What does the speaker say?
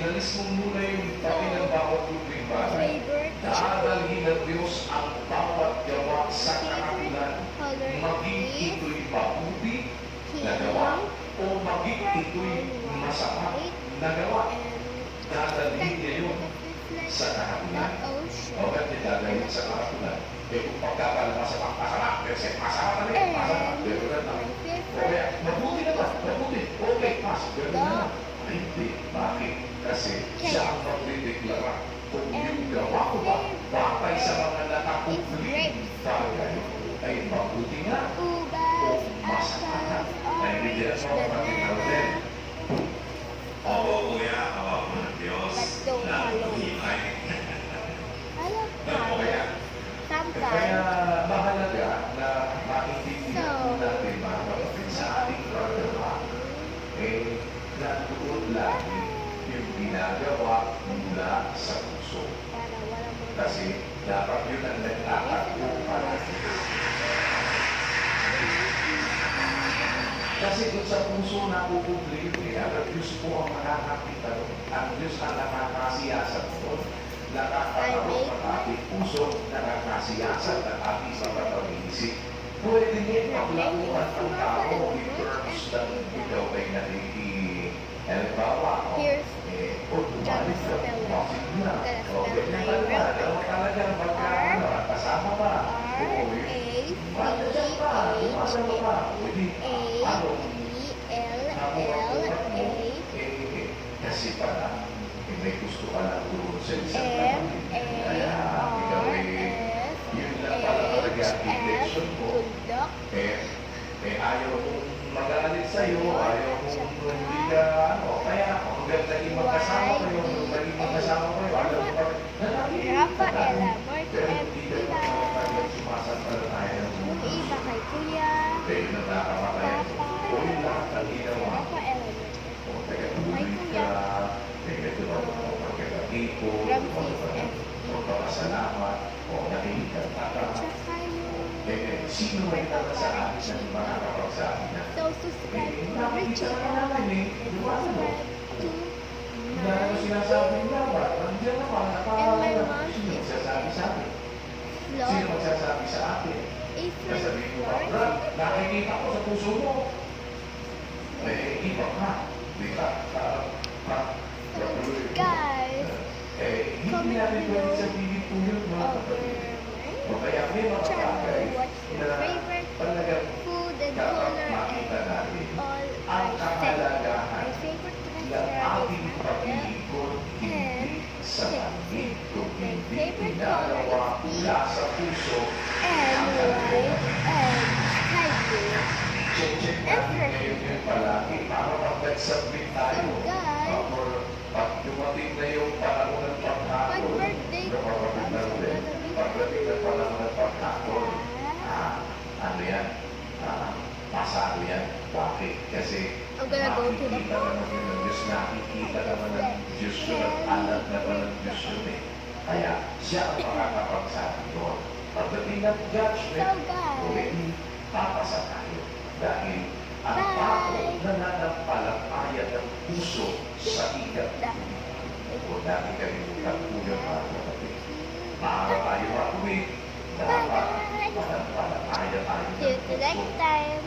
inalis mo muna yung tabi ng bawat luping bagay. Dadalhin ng Diyos ang bawat gawa sa kahabulan, maging ito'y mabuti na gawa o maging ito'y masama na gawa. Dadalhin niya yun sa kahabulan. O ba't niya dadalhin sa kahabulan? Eh kung pagkakalaman sa masama, kasi masama na rin, masama. Pero na lang. O kaya, mabuti na ba? Mabuti. Okay, mas. Pero na lang. Ay, hindi. Bakit? Kasi siya ang magdideklara kung yung gawa ko ba batay sa mga nakakupling bagay ay mabuti nga o masama na. Ay, hindi na sa mga pagkakalaman. Oo, kuya. Oo, mga Diyos. Nakuhimay. Kaya mahalaga na maintindihan natin mga kapatid sa ating programa nandoon lagi yung ginagawa mula sa puso. Kasi dapat yun ang nagtatakbo palagi. Kasi kung sa puso napupubliko ang Diyos po ang makakakita doon. Ang Diyos ang nakakasiyasat doon. Nakakaroon ang ating puso, nakakasiyasat ang ating mga pag-iisip. Pwede mo paglakuan ang tao in terms na ikaw ay naliki. Halimbawa, kung bumalik ka, bakit na? O, ganyan ka na. Alam mo talaga magkano, kasama pa. Oo, bakit pa? Kasama pa. Pwede, ano? Kasi pala, may gusto ka lang doon sa isang kapatid. Kaya, ikaw yun lang pala talaga ang intention mo. Ayaw mong magalit sa'yo, ayaw mong hindi ka, kaya kung naging magkasama kayo, naging magkasama kayo, alam mo pa, Rafaela, pero hindi ka magkakalit, sumasampalataya ng mga iba kay Kuya, kayo na nakamatayan. O yun lahat ang ginawa. Rafaela, O taga-tubig ka, ito na pagkakatipo, pagpapasalamat, o nakinig ka tata. Sino may tata sa atin na makakapagsabi na? so subscribe to my Nakikita ka channel naman and subscribe to na ano sinasabi niya ba? Nandiyan naman, And my mom sino is magsasabi sa atin? vlog. Sino magsasabi sa atin? Sasabihin mo, Brad, nakikita ko sa puso mo. Iba ka. Di ba? Guys, Hindi natin pwede sabihin po yun, mga kapatid. O kaya may mga bagay na talagang food and dapat color makita and natin all ang I said. kahalagahan My favorite ng restaurant ating is pag-iikot hindi sa langit kung hindi favorite pinalawa color is mula sa puso and white and sky blue. check natin ngayon yun palagi para pag-submit tayo. So guys, Or pag dumating na yung panahon ng paghapon, birthday ko, kapatid na rin, pagdating na panahon ng paghapon, ano yan? Pasado yan. Bakit? Kasi I'm gonna go to the nakikita naman yun ng Diyos, nakikita naman ng Diyos yun at alam naman ng Diyos yun eh. Kaya siya ang makakapagsabi doon. Pagdating ng judgment, So guys, papasa tayo. Dahil ang tao nananampalataya ng puso sa ikat. Huwag natin kalimutan po yung mga kapatid. Para tayo matuwid, dapat mananampalataya tayo see you ng the next puso. time.